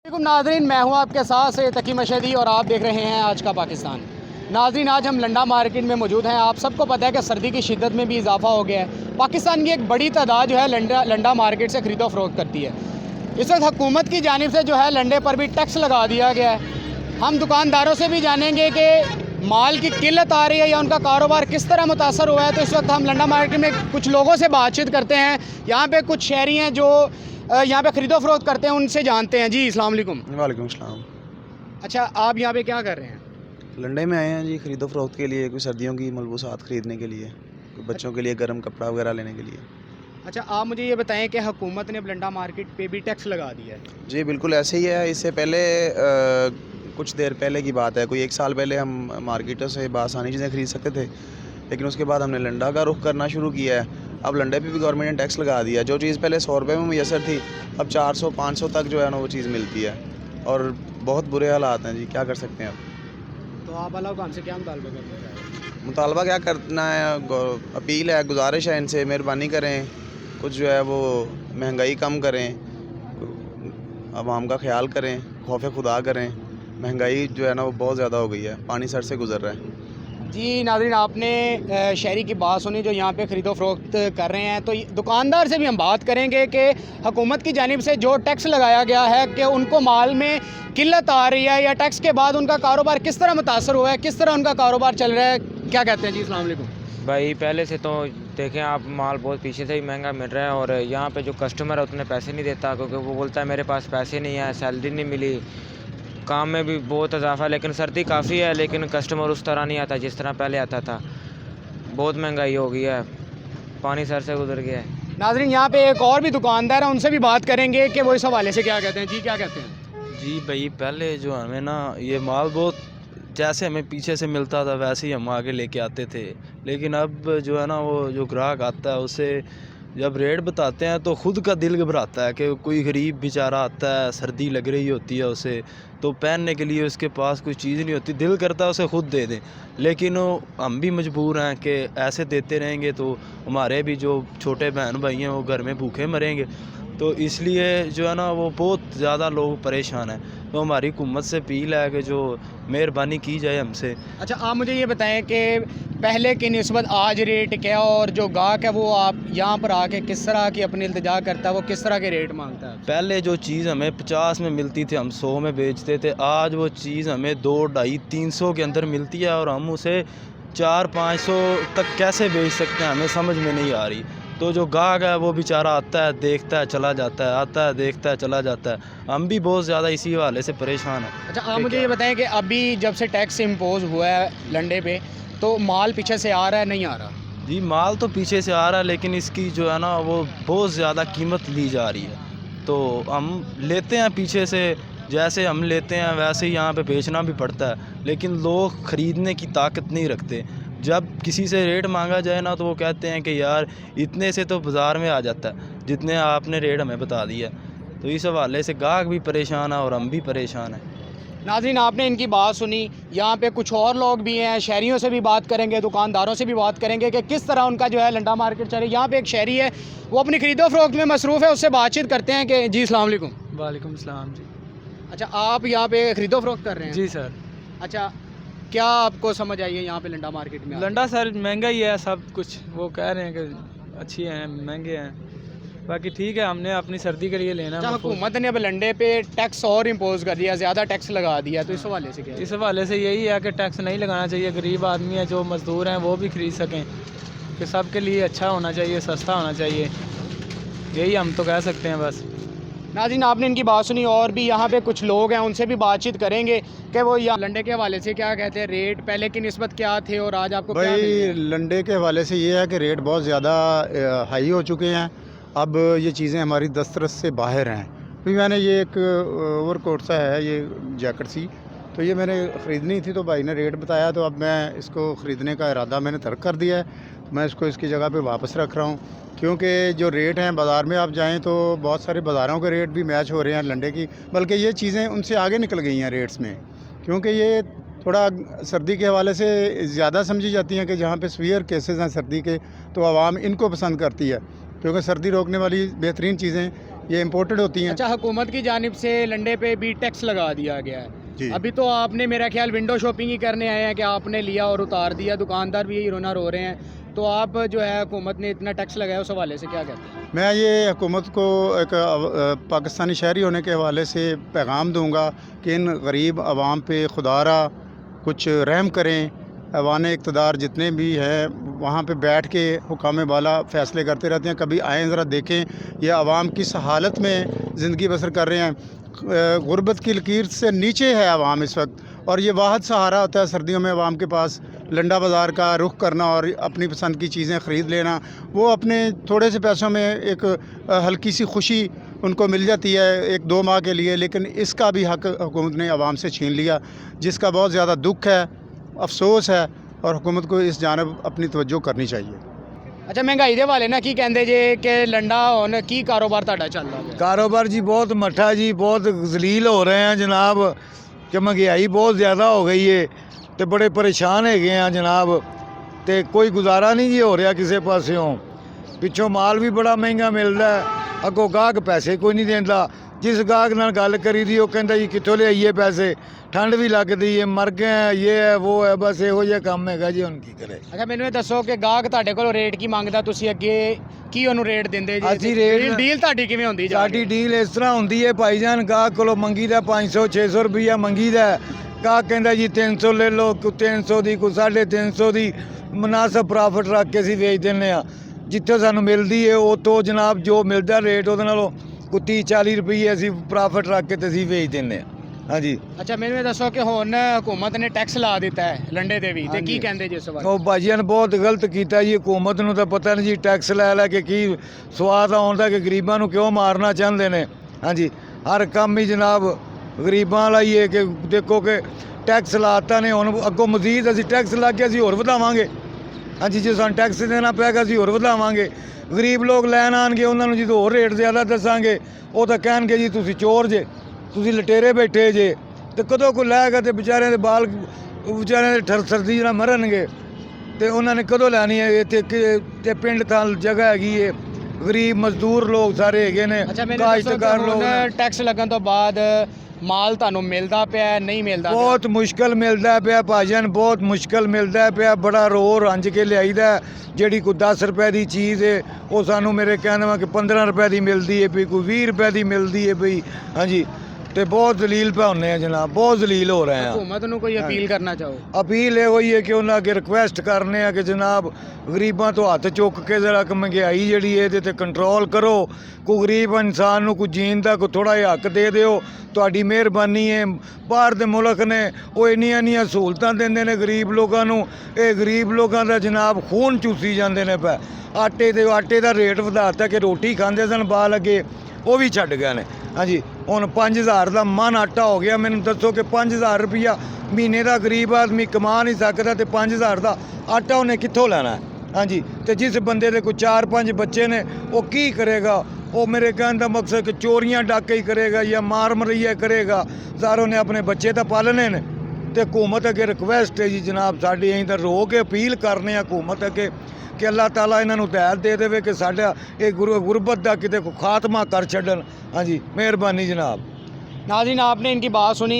नाजरीन, मैं हूं आपके साथ से तकी मशहदी और आप देख रहे हैं आज का पाकिस्तान। नाजरीन, आज हम लंडा मार्केट में मौजूद हैं। आप सबको पता है कि सर्दी की शिद्दत में भी इजाफा हो गया है। पाकिस्तान की एक बड़ी तादाद जो है लंडा मार्केट से ख़रीदो फ़रोख्त करती है। इस वक्त हुकूमत की जानिब से जो है लंडे पर भी टैक्स लगा दिया गया है। हम दुकानदारों से भी जानेंगे कि माल की किल्लत आ रही है या उनका कारोबार किस तरह मुतासर हुआ है। तो इस वक्त हम लंडा मार्केट में कुछ लोगों से बातचीत करते हैं। यहाँ पे कुछ शहरी हैं जो यहाँ पे ख़रीदो फ़रोख्त करते हैं, उनसे जानते हैं। जी अस्सलाम वालेकुम। वालेकुम अस्सलाम। अच्छा, आप यहाँ पे क्या कर रहे हैं? लंडे में आए हैं जी, ख़रीदो फ़रोख्त के लिए, कोई सर्दियों की मलबूसात ख़रीदने के लिए, कोई बच्चों के लिए गर्म कपड़ा वगैरह लेने के लिए। अच्छा, आप मुझे ये बताएं कि हुकूमत ने अब लंडा मार्केट पे भी टैक्स लगा दिया है। जी बिल्कुल ऐसे ही है। इससे पहले कुछ देर पहले की बात है, कोई 1 साल पहले हम मार्केटों से बासानी चीज़ें ख़रीद सकते थे, लेकिन उसके बाद हमने लंडा का रुख करना शुरू किया है। अब लंडे पे भी गवर्नमेंट ने टैक्स लगा दिया। जो चीज़ पहले 100 रुपये में मुयसर थी, अब 400-500 तक जो है ना वो चीज़ मिलती है, और बहुत बुरे हालात हैं जी। क्या कर सकते हैं अब? तो आप अल्लाह हमसे क्या मुतालबा करते हैं? मुतालबा क्या करना है, अपील है, गुजारिश है इनसे, मेहरबानी करें, कुछ जो है वो महंगाई कम करें, आवाम का ख्याल करें, खौफ खुदा करें। महंगाई जो है ना वो बहुत ज़्यादा हो गई है, पानी सर से गुज़र रहा है। जी नाज़रीन, आपने शहरी की बात सुनी जो यहाँ पे ख़रीदो फ़रोख्त कर रहे हैं। तो दुकानदार से भी हम बात करेंगे कि हुकूमत की जानिब से जो टैक्स लगाया गया है कि उनको माल में किल्लत आ रही है या टैक्स के बाद उनका कारोबार किस तरह मुतासर हुआ है, किस तरह उनका कारोबार चल रहा है, क्या कहते हैं? जी अस्सलाम वालेकुम। भाई पहले से तो देखें आप, माल बहुत पीछे से ही महंगा मिल रहा है और यहाँ पे जो कस्टमर है उतने पैसे नहीं देता, क्योंकि वो बोलता है मेरे पास पैसे नहीं है, सैलरी नहीं मिली। काम में भी बहुत इजाफा, लेकिन सर्दी काफ़ी है, लेकिन कस्टमर उस तरह नहीं आता जिस तरह पहले आता था। बहुत महंगाई हो गई है, पानी सर से गुजर गया है। नाज़रीन, यहाँ पे एक और भी दुकानदार है, उनसे भी बात करेंगे कि वो इस हवाले से क्या कहते हैं। जी क्या कहते हैं? जी भाई, पहले जो हमें ना ये माल बहुत जैसे हमें पीछे से मिलता था वैसे ही हम आगे लेके आते थे, लेकिन अब जो है ना वो जो ग्राहक आता है उसे जब रेट बताते हैं तो ख़ुद का दिल घबराता है कि कोई गरीब बेचारा आता है, सर्दी लग रही होती है उसे, तो पहनने के लिए उसके पास कोई चीज़ नहीं होती, दिल करता है उसे ख़ुद दे दें, लेकिन हम भी मजबूर हैं कि ऐसे देते रहेंगे तो हमारे भी जो छोटे बहन भाई हैं वो घर में भूखे मरेंगे। तो इसलिए जो है ना वो बहुत ज़्यादा लोग परेशान हैं। तो हमारी हुकूमत से अपील है कि जो मेहरबानी की जाए हमसे। अच्छा, आप मुझे ये बताएं कि पहले की निस्बत आज रेट क्या, और जो गाहक है वो आप यहाँ पर आके किस तरह की अपनी इल्तिजा करता है, वो किस तरह के रेट मांगता है? पहले जो चीज़ हमें 50 में मिलती थी हम 100 में बेचते थे, आज वो चीज़ हमें 2, 250, 300 के अंदर मिलती है और हम उसे 400-500 तक कैसे बेच सकते हैं, हमें समझ में नहीं आ रही। तो जो गाहक है वो बेचारा आता है, देखता है, चला जाता है, आता है, देखता है, चला जाता है। हम भी बहुत ज़्यादा इसी हवाले से परेशान हैं। अच्छा, आप मुझे ये बताएं कि अभी जब से टैक्स इम्पोज हुआ है लंडे पे, तो माल पीछे से आ रहा है, नहीं आ रहा? जी माल तो पीछे से आ रहा है, लेकिन इसकी जो है ना वो बहुत ज़्यादा कीमत ली जा रही है। तो हम लेते हैं पीछे से, जैसे हम लेते हैं वैसे ही यहाँ पे बेचना भी पड़ता है, लेकिन लोग ख़रीदने की ताकत नहीं रखते। जब किसी से रेट मांगा जाए ना तो वो कहते हैं कि यार इतने से तो बाज़ार में आ जाता है जितने आपने रेट हमें बता दिया। तो इस हवाले से गाहक भी परेशान है और हम भी परेशान हैं। नाज़रीन, आपने इनकी बात सुनी। यहाँ पे कुछ और लोग भी हैं, शहरियों से भी बात करेंगे, दुकानदारों से भी बात करेंगे कि किस तरह उनका जो है लंडा मार्केट चल रही है। यहाँ पे एक शहरी है, वो अपनी ख़रीदो फ़रोख्त में मसरूफ़ है, उससे बातचीत करते हैं कि जी अस्सलाम वालेकुम। वालेकुम सलाम जी। अच्छा, आप यहाँ पे ख़रीदो फ़रोख्त कर रहे हैं? जी सर। अच्छा, क्या आपको समझ आई है यहाँ पे लंडा मार्केट में? लंडा सर महंगा ही है सब कुछ, वो कह रहे हैं कि अच्छी हैं, महंगे हैं, बाकी ठीक है, हमने अपनी सर्दी के लिए लेना। अच्छा, हुकूमत ने अब लंडे पे टैक्स और इम्पोज कर दिया, ज़्यादा टैक्स लगा दिया, तो इस हवाले से क्या है? इस हवाले से यही है कि टैक्स नहीं लगाना चाहिए। गरीब आदमी है, जो मज़दूर हैं वो भी खरीद सकें, कि सब के लिए अच्छा होना चाहिए, सस्ता होना चाहिए, यही हम तो कह सकते हैं बस। नाज़रीन, आपने इनकी बात सुनी। और भी यहाँ पे कुछ लोग हैं, उनसे भी बातचीत करेंगे कि वो यहाँ लंडे के हवाले से क्या कहते हैं, रेट पहले की निस्बत क्या थे और आज आपको क्या मिल रहा है? लंडे के हवाले से ये है कि रेट बहुत ज़्यादा हाई हो चुके हैं। अब ये चीज़ें हमारी दस्तरस से बाहर हैं। फिर मैंने ये एक ओवरकोट सा है, ये जैकेट सी, तो ये मैंने ख़रीदनी थी, तो भाई ने रेट बताया, तो अब मैं इसको ख़रीदने का इरादा मैंने तर्क कर दिया है। मैं इसको इसकी जगह पे वापस रख रहा हूँ, क्योंकि जो रेट हैं बाज़ार में आप जाएं तो बहुत सारे बाज़ारों के रेट भी मैच हो रहे हैं लंडे की, बल्कि ये चीज़ें उनसे आगे निकल गई हैं रेट्स में, क्योंकि ये थोड़ा सर्दी के हवाले से ज़्यादा समझी जाती हैं कि जहाँ पे सीवियर केसेस हैं सर्दी के, तो आवाम इनको पसंद करती है, क्योंकि सर्दी रोकने वाली बेहतरीन चीज़ें ये इम्पोर्टेड होती हैं। अच्छा, हुकूमत की जानिब से लंडे पे भी टैक्स लगा दिया गया है। जी। अभी तो आपने मेरा ख्याल विंडो शॉपिंग ही करने आए हैं कि आपने लिया और उतार दिया, दुकानदार भी यही रोना रो रहे हैं। तो आप जो है हुकूमत ने इतना टैक्स लगाया, उस हवाले से क्या कहते हैं? मैं ये हुकूमत को एक पाकिस्तानी शहरी होने के हवाले से पैगाम दूंगा कि इन गरीब आवाम पे खुदारा कुछ रहम करें। ऐवान इक़्तिदार जितने भी हैं वहाँ पे बैठ के हुकाम वाला फ़ैसले करते रहते हैं, कभी आएँ ज़रा देखें ये आवाम किस हालत में ज़िंदगी बसर कर रहे हैं। गुर्बत की लकीर से नीचे है आवाम इस वक्त, और ये वाहद सहारा होता है सर्दियों में आवाम के पास लंडा बाज़ार का रुख करना और अपनी पसंद की चीज़ें ख़रीद लेना। वो अपने थोड़े से पैसों में एक हल्की सी खुशी उनको मिल जाती है 1-2 माह के लिए, लेकिन इसका भी हक़ हुकूमत ने आवाम से छीन लिया, जिसका बहुत ज़्यादा दुख है, अफसोस है, और हुकूमत को इस जानब अपनी तवज्जो करनी चाहिए। अच्छा, महंगाई दे वाले ना की कहते जे कि लंडा होने की कारोबार ਤੁਹਾਡਾ ਚੱਲਦਾ ਪਿਆ? ਕਾਰੋਬਾਰ ਜੀ ਬਹੁਤ ਮੱਠਾ ਜੀ, ਬਹੁਤ ਜ਼ਲੀਲ ਹੋ ਰਹੇ ਆ ਜਨਾਬ, ਕਿ ਮਹਿੰਗਾਈ ਬਹੁਤ ਜ਼ਿਆਦਾ ਹੋ ਗਈ ਏ ਤੇ ਬੜੇ ਪਰੇਸ਼ਾਨ ਹੈਗੇ ਆ ਜਨਾਬ, ਤੇ ਕੋਈ ਗੁਜ਼ਾਰਾ ਨਹੀਂ ਜੀ ਹੋ ਰਿਹਾ ਕਿਸੇ ਪਾਸਿਓਂ। ਪਿੱਛੋਂ ਮਾਲ ਵੀ ਬੜਾ ਮਹਿੰਗਾ ਮਿਲਦਾ, ਅੱਗੋਂ ਗਾਹਕ ਪੈਸੇ ਕੋਈ ਨਹੀਂ ਦਿੰਦਾ। ਜਿਸ ਗਾਹਕ ਨਾਲ ਗੱਲ ਕਰੀ ਦੀ ਉਹ ਕਹਿੰਦਾ ਜੀ ਕਿੱਥੋਂ ਲਿਆਈਏ ਪੈਸੇ, ਠੰਡ ਵੀ ਲੱਗਦੀ ਏ, ਮਰ ਗਏ ਆ, ਇਹ ਹੈ ਉਹ ਹੈ, ਬਸ ਇਹੋ ਜਿਹਾ ਕੰਮ ਹੈਗਾ ਜੀ, ਹੁਣ ਕੀ ਕਰੇ। ਅੱਛਾ, ਮੈਨੂੰ ਇਹ ਦੱਸੋ ਕਿ ਗਾਹਕ ਤੁਹਾਡੇ ਕੋਲੋਂ ਰੇਟ ਕੀ ਮੰਗਦਾ, ਤੁਸੀਂ ਅੱਗੇ ਕੀ ਉਹਨੂੰ ਰੇਟ ਦਿੰਦੇ ਜੀ? ਅਸੀਂ ਰੇਟ- ਡੀਲ ਤੁਹਾਡੀ ਕਿਵੇਂ ਹੁੰਦੀ ਜੀ? ਸਾਡੀ ਡੀਲ ਇਸ ਤਰ੍ਹਾਂ ਹੁੰਦੀ ਹੈ ਭਾਈਜਾਨ, ਗਾਹਕ ਕੋਲੋਂ ਮੰਗੀਦਾ 500-600 ਰੁਪਈਆ ਮੰਗੀਦਾ, ਗਾਹਕ ਕਹਿੰਦਾ ਜੀ 300 ਲੈ ਲਓ, ਕੋਈ 300 ਦੀ, ਕੋਈ 350 ਦੀ, ਮੁਨਾਸਬ ਪ੍ਰੋਫਿਟ ਰੱਖ ਕੇ ਅਸੀਂ ਵੇਚ ਦਿੰਦੇ ਆ। ਜਿੱਥੇ ਸਾਨੂੰ ਮਿਲਦੀ ਹੈ ਉਹ ਤੋਂ ਜਨਾਬ ਜੋ ਮਿਲਦਾ ਰੇਟ ਉਹਦੇ ਨਾਲੋਂ ਕੋਈ 30-40 ਰੁਪਈਏ ਅਸੀਂ ਪ੍ਰੋਫਿਟ ਰੱਖ ਕੇ ਤੇ ਅਸੀਂ ਵੇਚ ਦਿੰਦੇ ਆ। ਹਾਂਜੀ। ਅੱਛਾ, ਮੈਨੂੰ ਇਹ ਦੱਸੋ ਕਿ ਹੁਣ ਹੁਕੂਮਤ ਨੇ ਟੈਕਸ ਲਾ ਦਿੱਤਾ ਹੈ ਲੰਡੇ ਤੇ ਵੀ, ਤੇ ਕੀ ਕਹਿੰਦੇ ਜੀ ਇਸ ਬਾਰੇ? ਉਹ ਭਾਜੀਆਂ ਨੇ ਬਹੁਤ ਗਲਤ ਕੀਤਾ ਜੀ, ਹਕੂਮਤ ਨੂੰ ਤਾਂ ਪਤਾ ਨਹੀਂ ਜੀ ਟੈਕਸ ਲੈ ਕੇ ਕੀ ਸਵਾਦ ਆਉਂਦਾ ਕਿ ਗਰੀਬਾਂ ਨੂੰ ਕਿਉਂ ਮਾਰਨਾ ਚਾਹੁੰਦੇ ਨੇ। ਹਾਂਜੀ, ਹਰ ਕੰਮ ਹੀ ਜਨਾਬ ਗਰੀਬਾਂ ਵਾਲਾ ਹੀ ਹੈ ਕਿ ਦੇਖੋ ਕਿ ਟੈਕਸ ਲਾਤਾ ਨੇ, ਹੁਣ ਅੱਗੋਂ ਮਜ਼ੀਦ ਅਸੀਂ ਟੈਕਸ ਲਾ ਕੇ ਅਸੀਂ ਹੋਰ ਵਧਾਵਾਂਗੇ। ਹਾਂਜੀ, ਜੇ ਸਾਨੂੰ ਟੈਕਸ ਦੇਣਾ ਪੈਗਾ ਅਸੀਂ ਹੋਰ ਵਧਾਵਾਂਗੇ। ਗਰੀਬ ਲੋਕ ਲੈਣ ਆਣਗੇ, ਉਹਨਾਂ ਨੂੰ ਜਦੋਂ ਹੋਰ ਰੇਟ ਜ਼ਿਆਦਾ ਦੱਸਾਂਗੇ ਉਹ ਤਾਂ ਕਹਿਣਗੇ ਜੀ ਤੁਸੀਂ ਚੋਰ ਜੇ, ਤੁਸੀਂ ਲਟੇਰੇ ਬੈਠੇ ਜੇ, ਤੇ ਕਦੋਂ ਕੋ ਲੈਗਾ ਤੇ ਵਿਚਾਰਿਆਂ ਦੇ ਬਾਲ ਵਿਚਾਰਿਆਂ ਦੇ ਠਰ ਸਰਦੀ ਨਾਲ ਮਰਨਗੇ, ਤੇ ਉਹਨਾਂ ਨੇ ਕਦੋਂ ਲੈਣੀ ਹੈ? ਇੱਥੇ ਤੇ ਪਿੰਡ ਤਾਂ ਜਗ੍ਹਾ ਹੈਗੀ ਏ, ਗਰੀਬ ਮਜ਼ਦੂਰ ਲੋਕ ਸਾਰੇ ਹੈਗੇ ਨੇ, ਅੱਛਾ, ਮੈਨੂੰ ਦੱਸੋ ਕਿ ਕਾਸ਼ਤਕਾਰ ਲੋਕ ਨੇ। ਹੁਣ ਟੈਕਸ ਲੱਗਣ ਤੋਂ ਬਾਅਦ ਮਾਲ ਤੁਹਾਨੂੰ ਮਿਲਦਾ ਪਿਆ, ਨਹੀਂ ਮਿਲਦਾ ਪਿਆ? ਬਹੁਤ ਮੁਸ਼ਕਲ ਮਿਲਦਾ ਪਿਆ ਭਾਜਨ, ਬਹੁਤ ਮੁਸ਼ਕਲ ਮਿਲਦਾ ਪਿਆ, ਬੜਾ ਰੋ ਰੰਜ ਕੇ ਲਿਆਈਦਾ। ਜਿਹੜੀ ਕੋਈ 10 ਰੁਪਏ ਦੀ ਚੀਜ਼ ਹੈ ਉਹ ਸਾਨੂੰ ਮੇਰੇ ਕਹਿਣ ਵਾ ਕਿ 15 ਰੁਪਏ ਦੀ ਮਿਲਦੀ ਹੈ ਪਈ, ਕੋਈ 20 ਰੁਪਏ ਦੀ ਮਿਲਦੀ ਹੈ ਪਈ। ਹਾਂਜੀ, ਤੇ ਬਹੁਤ ਜ਼ਲੀਲ ਪਾ ਹੁੰਦੇ ਆ ਜਨਾਬ, ਬਹੁਤ ਜ਼ਲੀਲ ਹੋ ਰਹੇ ਆ। हुकूमत ਨੂੰ ਕੋਈ ਅਪੀਲ ਕਰਨਾ ਚਾਹੋ? ਅਪੀਲ ਇਹ ਹੋਈ ਹੈ ਕਿ ਉਹਨਾਂ ਅੱਗੇ ਰਿਕੁਐਸਟ ਕਰਨੇ ਆ ਕਿ ਜਨਾਬ ਗਰੀਬਾਂ ਤੋਂ ਹੱਥ ਚੁੱਕ ਕੇ ਜ਼ਰਾ ਮਹਿੰਗਾਈ ਜਿਹੜੀ ਹੈ ਇਹਦੇ ਤੇ ਕੰਟਰੋਲ ਕਰੋ। ਕੋਈ ਗਰੀਬ ਇਨਸਾਨ ਨੂੰ ਕੋਈ ਜੀਣ ਦਾ ਕੋਈ ਥੋੜ੍ਹਾ ਜਿਹਾ ਹੱਕ ਦੇ ਦਿਓ, ਤੁਹਾਡੀ ਮਿਹਰਬਾਨੀ ਹੈ। ਬਾਹਰ ਦੇ ਮੁਲਕ ਨੇ ਉਹ ਇੰਨੀਆਂ ਸਹੂਲਤਾਂ ਦਿੰਦੇ ਨੇ ਗਰੀਬ ਲੋਕਾਂ ਨੂੰ, ਇਹ ਗਰੀਬ ਲੋਕਾਂ ਦਾ ਜਨਾਬ ਖੂਨ ਚੂਸੀ ਜਾਂਦੇ ਨੇ ਪੈ। ਆਟੇ ਦਾ ਰੇਟ ਵਧਾਤਾ ਕਿ ਰੋਟੀ ਖਾਂਦੇ ਸਨ ਬਾਲ ਅੱਗੇ, ਉਹ ਵੀ ਛੱਡ ਗਏ ਨੇ। ਹਾਂਜੀ, ਹੁਣ 5000 ਦਾ ਮਨ ਆਟਾ ਹੋ ਗਿਆ। ਮੈਨੂੰ ਦੱਸੋ ਕਿ 5000 ਰੁਪਈਆ ਮਹੀਨੇ ਦਾ ਗਰੀਬ ਆਦਮੀ ਕਮਾ ਨਹੀਂ ਸਕਦਾ, ਤੇ 5000 ਦਾ ਆਟਾ ਉਹਨੇ ਕਿੱਥੋਂ ਲੈਣਾ? ਹਾਂਜੀ, ਤੇ ਜਿਸ ਬੰਦੇ ਦੇ ਕੋਈ 4-5 ਬੱਚੇ ਨੇ ਉਹ ਕੀ ਕਰੇਗਾ? ਉਹ ਮੇਰੇ ਕਹਿਣ ਦਾ ਮਕਸਦ ਕਿ ਚੋਰੀਆਂ ਡਾਕੇ ਹੀ ਕਰੇਗਾ ਜਾਂ ਮਾਰ ਮਰਈਆ ਕਰੇਗਾ। ਜ਼ਾਰੋ ਨੇ ਆਪਣੇ ਬੱਚੇ ਤਾਂ ਪਾਲਣੇ ਨੇ। ਤੇ ਹਕੂਮਤ ਅੱਗੇ ਰਿਕੁਐਸਟ ਹੈ ਜੀ ਜਨਾਬ ਸਾਡੀ, ਅਸੀਂ ਤਾਂ ਰੋ ਕੇ ਅਪੀਲ ਕਰਨੇ ਆ ਹਕੂਮਤ ਅੱਗੇ ਕਿ ਅੱਲਾਹ ਤਾਲਾ ਇਹਨਾਂ ਨੂੰ ਹਿਦਾਇਤ ਦੇ ਦੇਵੇ ਕਿ ਸਾਡਾ ਇਹ ਗੁਰਬਤ ਦਾ किते को खात्मा कर छड़न। हाँ जी, मेहरबानी जनाब। नाज़रीन, आपने इनकी बात सुनी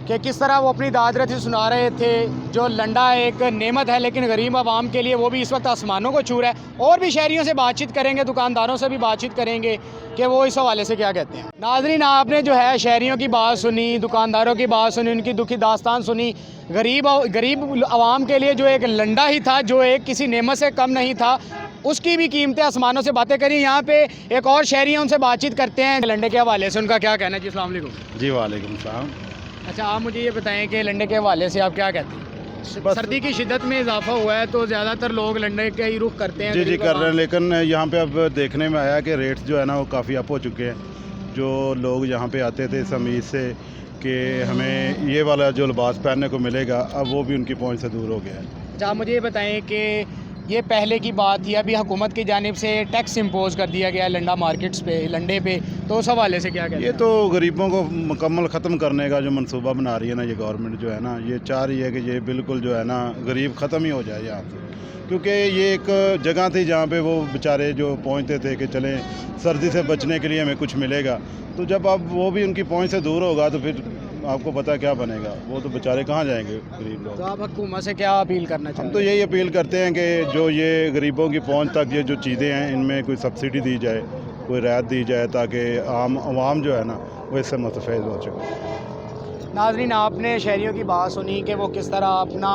कि किस तरह वो अपनी दादरसी सुना रहे थे। जो लंडा एक नेमत है, लेकिन गरीब आवाम के लिए वो भी इस वक्त आसमानों को छू रहा है। और भी शहरियों से बातचीत करेंगे, दुकानदारों से भी बातचीत करेंगे कि वो इस हवाले से क्या कहते हैं। नाज़रीन, आपने जो है शहरियों की बात सुनी, दुकानदारों की बात सुनी, उनकी दुखी दास्तान सुनी। गरीब आवाम के लिए जो एक लंडा ही था, जो एक किसी नेमत से कम नहीं था, उसकी भी कीमतें आसमानों से बातें करी। यहाँ पे एक और शहरी हैं, उनसे बातचीत करते हैं लंडे के हवाले से, उनका क्या कहना है जी। अस्सलाम वालेकुम। जी वालेकुम सलाम। अच्छा, आप मुझे ये बताएं कि लंडे के हवाले से आप क्या कहते हैं? सर्दी की शिद्दत में इजाफा हुआ है तो ज़्यादातर लोग लंडे का ही रुख करते हैं। जी कर रहे हैं, लेकिन यहाँ पे अब देखने में आया कि रेट्स जो है ना वो काफ़ी अप हो चुके हैं। जो लोग यहाँ पे आते थे इस उम्मीद से कि हमें ये वाला जो लिबास पहनने को मिलेगा, अब वो भी उनकी पहुँच से दूर हो गया है। अच्छा, आप मुझे ये बताएं कि ये पहले की बात थी, अभी हुकूमत की जानिब से टैक्स इम्पोज कर दिया गया लंडा मार्केट्स पे, लंडे पे, तो उस हवाले से क्या कहते ये हैं? तो गरीबों को मुकम्मल ख़त्म करने का जो मंसूबा बना रही है ना ये गवर्नमेंट जो है ना, ये चाह रही है कि ये बिल्कुल जो है ना गरीब ख़त्म ही हो जाए यहाँ से, क्योंकि ये एक जगह थी जहाँ पे वो बेचारे जो पहुँचते थे कि चलें सर्दी से बचने के लिए हमें कुछ मिलेगा, तो जब अब वो भी उनकी पहुँच से दूर होगा तो फिर आपको पता है क्या बनेगा, वो तो बेचारे कहाँ जाएंगे गरीब लोग। तो आप हुकूमत से क्या अपील करना हम चाहते तो यही अपील करते हैं कि जो ये गरीबों की पहुंच तक ये जो चीज़ें हैं इनमें कोई सब्सिडी दी जाए, कोई रियायत दी जाए, ताकि आवाम जो है ना वो इससे मुस्तफ़ैद हो सके। नाज़रीन, आपने शहरियों की बात सुनी कि वो किस तरह अपना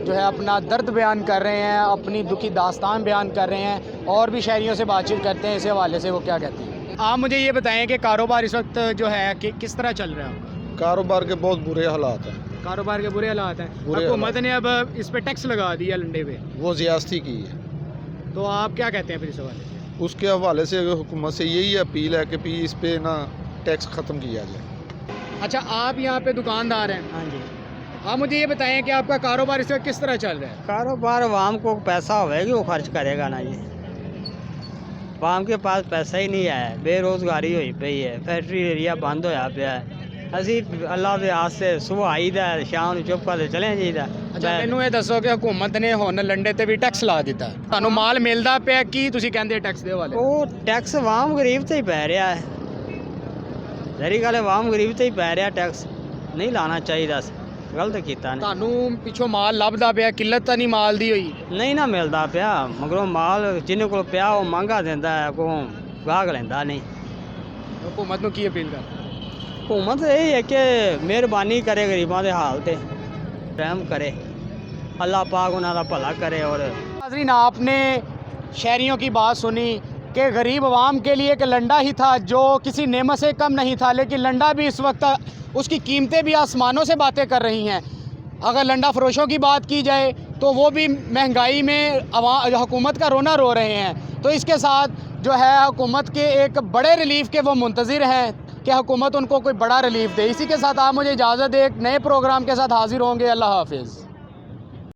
जो है अपना दर्द बयान कर रहे हैं, अपनी दुखी दास्तान बयान कर रहे हैं, और भी शहरियों से बातचीत करते हैं इस हवाले से वो क्या कहते हैं। आप मुझे ये बताएं कि कारोबार इस वक्त जो है कि किस तरह चल रहा है आपका? कारोबार के बहुत बुरे हालात हैं। कारोबार के बुरे हालात हैं। बुरे हुकूमत ने अब इस पे टैक्स लगा दिया लंडे पे, वो ज़्यादती की है। तो आप क्या कहते हैं फिर इस हवाले से? उसके हवाले से हुकूमत से यही अपील है कि भी इस पे ना टैक्स ख़त्म किया जाए। अच्छा, आप यहाँ पे दुकानदार हैं? हाँ जी। आप मुझे ये बताएं कि आपका कारोबार इस वक्त किस तरह चल रहा है? कारोबार आवाम को पैसा होएगी वो खर्च करेगा ना जी। आवाम के पास पैसा ही नहीं है, बेरोज़गारी हुई पई है, फैक्ट्री एरिया बंद होया पिया है। ਅਸੀਂ ਅੱਲਾ ਦੇ ਆਸਤੇ ਸੁਬਹ ਆਈਦਾ ਸ਼ਾਮ ਨੂੰ ਚੁੱਪ ਕਰਕੇ ਚਲੇ ਜਾਈਦਾ। ਅੱਛਾ, ਮੈਨੂੰ ਇਹ ਦੱਸੋ ਕਿ ਹੁਕੂਮਤ ਨੇ ਹੁਣ ਲੰਡੇ ਤੇ ਵੀ ਟੈਕਸ ਲਾ ਦਿੱਤਾ, ਤੁਹਾਨੂੰ ਮਾਲ ਮਿਲਦਾ ਪਿਆ, ਕੀ ਤੁਸੀਂ ਕਹਿੰਦੇ ਟੈਕਸ ਦੇ ਹਵਾਲੇ? ਉਹ ਟੈਕਸ ਆਵਾਮ ਗਰੀਬ ਤੇ ਹੀ ਪੈ ਰਿਹਾ ਹੈ। ਜ਼ਰੀ ਗੱਲ ਆਵਾਮ ਗਰੀਬ ਤੇ ਹੀ ਪੈ ਰਿਹਾ ਟੈਕਸ, ਨਹੀਂ ਲਾਣਾ ਚਾਹੀਦਾ ਸੀ, ਗਲਤ ਕੀਤਾ ਨੇ। ਤੁਹਾਨੂੰ ਪਿੱਛੋਂ ਮਾਲ ਲੱਭਦਾ ਪਿਆ, ਕਿੱਲਤ ਤਾਂ ਨਹੀਂ ਮਾਲ ਦੀ ਹੋਈ? ਨਹੀਂ ਨਾ ਮਿਲਦਾ ਪਿਆ, ਮਗਰੋਂ ਮਾਲ ਜਿਹਨੇ ਕੋਲ ਪਿਆ ਉਹ ਮਹਿੰਗਾ ਦਿੰਦਾ ਹੈ, ਕੋਈ ਗਾਹਕ ਲੈਂਦਾ ਨਹੀਂ। ਹੁਕੂਮਤ ਨੂੰ ਕੀ ਅਪੀਲ ਕਰ? हुकूमत यही है कि मेहरबानी करे गरीबों के हाल पे, रहम करे, अल्लाह पाक उन्होंने भला करे। और नाज़रीन, आपने शहरियों की बात सुनी कि गरीब आवाम के लिए एक लंडा ही था जो किसी नेमत से कम नहीं था, लेकिन लंडा भी इस वक्त उसकी कीमतें भी आसमानों से बातें कर रही हैं। अगर लंडा फरोशों की बात की जाए तो वो भी महंगाई में हुकूमत का रोना रो रहे हैं। तो इसके साथ जो है हुकूमत के एक बड़े रिलीफ के वो मुंतज़िर हैं कि हुकूमत उनको कोई बड़ा रिलीफ दे। इसी के साथ आप मुझे इजाज़त दें, एक नए प्रोग्राम के साथ हाज़िर होंगे। अल्लाह हाफ़िज़।